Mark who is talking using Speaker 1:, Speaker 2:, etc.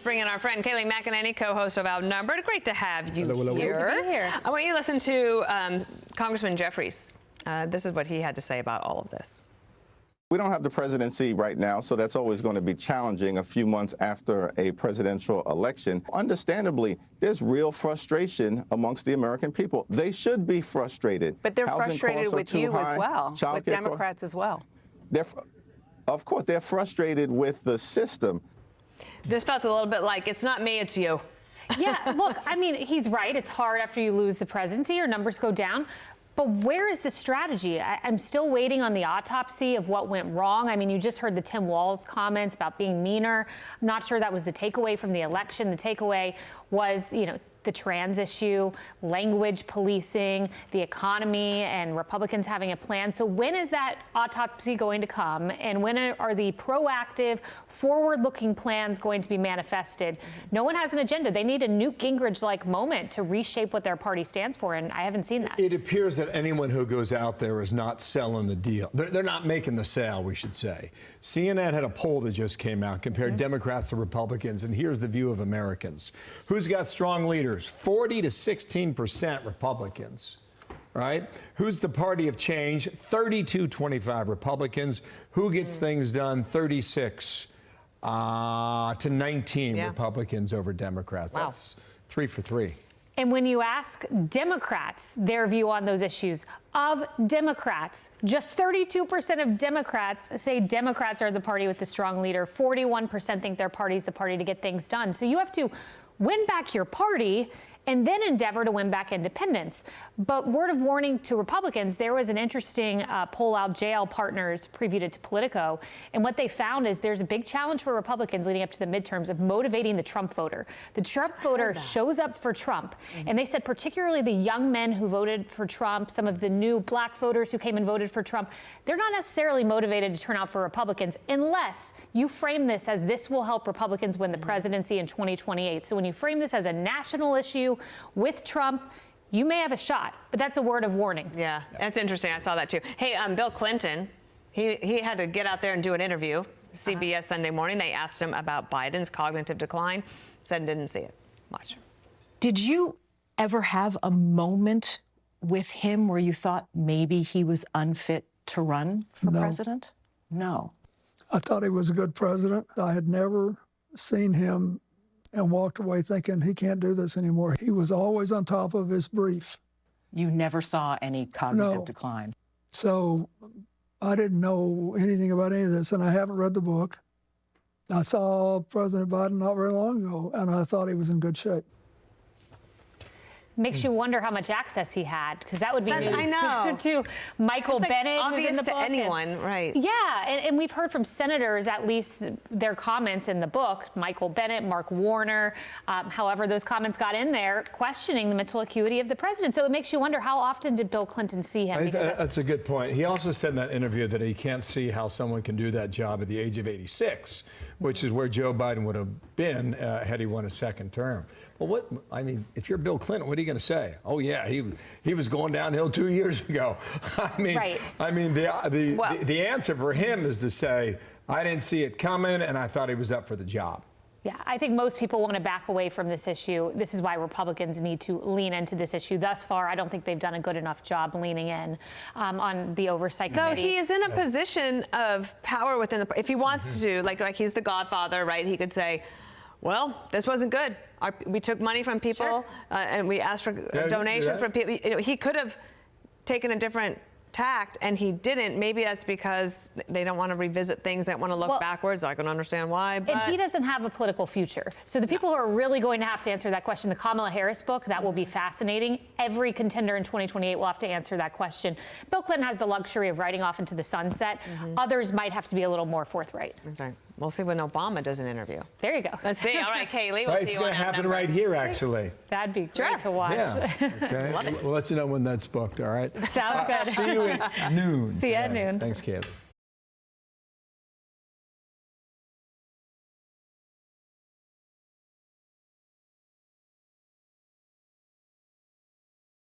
Speaker 1: bring in our friend Kayleigh McEnany, co-host of Outnumbered. Great to have you
Speaker 2: hello.
Speaker 1: here.
Speaker 3: Great to be here.
Speaker 1: I want you to listen to Congressman Jeffries. This is what he had to say about all of this.
Speaker 4: We don't have the presidency right now, so that's always going to be challenging a few months after a presidential election. Understandably, there's real frustration amongst the American people. They should be frustrated.
Speaker 3: But they're
Speaker 4: Housing
Speaker 3: frustrated
Speaker 4: costs are
Speaker 3: with
Speaker 4: too
Speaker 3: you
Speaker 4: high.
Speaker 3: as well,
Speaker 4: Child
Speaker 3: with
Speaker 4: care
Speaker 3: Democrats as well.
Speaker 4: Of course, they're frustrated with the system.
Speaker 1: This felt a little bit like, it's not me, it's you.
Speaker 5: Yeah, look, I mean, he's right. It's hard after you lose the presidency, your numbers go down. But where is the strategy? I'm still waiting on the autopsy of what went wrong. I mean, you just heard the Tim Walz comments about being meaner. I'm not sure that was the takeaway from the election. The takeaway was, the trans issue, language policing, the economy, and Republicans having a plan. So when is that autopsy going to come? And when are the proactive, forward-looking plans going to be manifested? No one has an agenda. They need a Newt Gingrich-like moment to reshape what their party stands for, and I haven't seen that.
Speaker 2: It appears that anyone who goes out there is not selling the deal. They're not making the sale, we should say. CNN had a poll that just came out, compared Democrats to Republicans, and here's the view of Americans. Who's got strong leaders? 40 to 16% Republicans, right? Who's the party of change? 32-25 Republicans. Who gets things done? 36 to 19 Republicans over Democrats.
Speaker 1: Wow.
Speaker 2: That's 3 for 3.
Speaker 5: And when you ask Democrats their view on those issues, of Democrats, just 32% of Democrats say Democrats are the party with the strong leader. 41% think their party's the party to get things done. So you have to win back your party and then endeavor to win back independence. But word of warning to Republicans, there was an interesting poll out, JL Partners previewed it to Politico, and what they found is there's a big challenge for Republicans leading up to the midterms of motivating the Trump voter. The Trump voter shows up for Trump, and they said particularly the young men who voted for Trump, some of the new black voters who came and voted for Trump, they're not necessarily motivated to turn out for Republicans unless you frame this as this will help Republicans win the presidency in 2028. So when you frame this as a national issue with Trump, you may have a shot, but that's a word of warning.
Speaker 1: Yeah, that's interesting. I saw that too. Hey, Bill Clinton, he had to get out there and do an interview. CBS Sunday Morning, they asked him about Biden's cognitive decline. Said didn't see it. Watch.
Speaker 6: Did you ever have a moment with him where you thought maybe he was unfit to run for president? No.
Speaker 7: I thought he was a good president. I had never seen him and walked away thinking he can't do this anymore. He was always on top of his brief.
Speaker 6: You never saw any cognitive decline?
Speaker 7: So I didn't know anything about any of this, and I haven't read the book. I saw President Biden not very long ago, and I thought he was in good shape.
Speaker 5: Makes you wonder how much access he had, because that would be news.
Speaker 1: I know.
Speaker 5: To Michael Bennett,
Speaker 1: obvious
Speaker 5: who's in the
Speaker 1: to
Speaker 5: book.
Speaker 1: anyone, right?
Speaker 5: Yeah, and we've heard from senators, at least their comments in the book, Michael Bennett, Mark Warner, however those comments got in there, questioning the mental acuity of the president. So it makes you wonder, how often did Bill Clinton see him?
Speaker 2: That's a good point. He also said in that interview that he can't see how someone can do that job at the age of 86, which is where Joe Biden would have been had he won a second term. Well, if you're Bill Clinton, what are you going to say? Oh, yeah, he was going downhill 2 years ago. The answer for him is to say, I didn't see it coming, and I thought he was up for the job.
Speaker 5: Yeah, I think most people want to back away from this issue. This is why Republicans need to lean into this issue. Thus far, I don't think they've done a good enough job leaning in on the oversight committee.
Speaker 1: Though he is in a position of power within the, if he wants to, like he's the godfather, right? He could say, well, this wasn't good. We took money from people and we asked for donations from people. He could have taken a different tact, and he didn't. Maybe that's because they don't want to revisit things, they want to look backwards. I can understand why. But
Speaker 5: and he doesn't have a political future. So the people who are really going to have to answer that question, the Kamala Harris book, that will be fascinating. Every contender in 2028 will have to answer that question. Bill Clinton has the luxury of riding off into the sunset. Others might have to be a little more forthright.
Speaker 1: That's right. We'll see when Obama does an interview.
Speaker 5: There you go.
Speaker 1: Let's see. All right, Kayleigh, we'll see you on
Speaker 2: It's going to happen right here, actually.
Speaker 5: That'd be great to watch.
Speaker 2: Yeah. Okay. We'll let you know when that's booked, all right?
Speaker 5: Sounds good.
Speaker 2: See you at noon.
Speaker 5: See you at noon.
Speaker 2: Thanks, Kayleigh.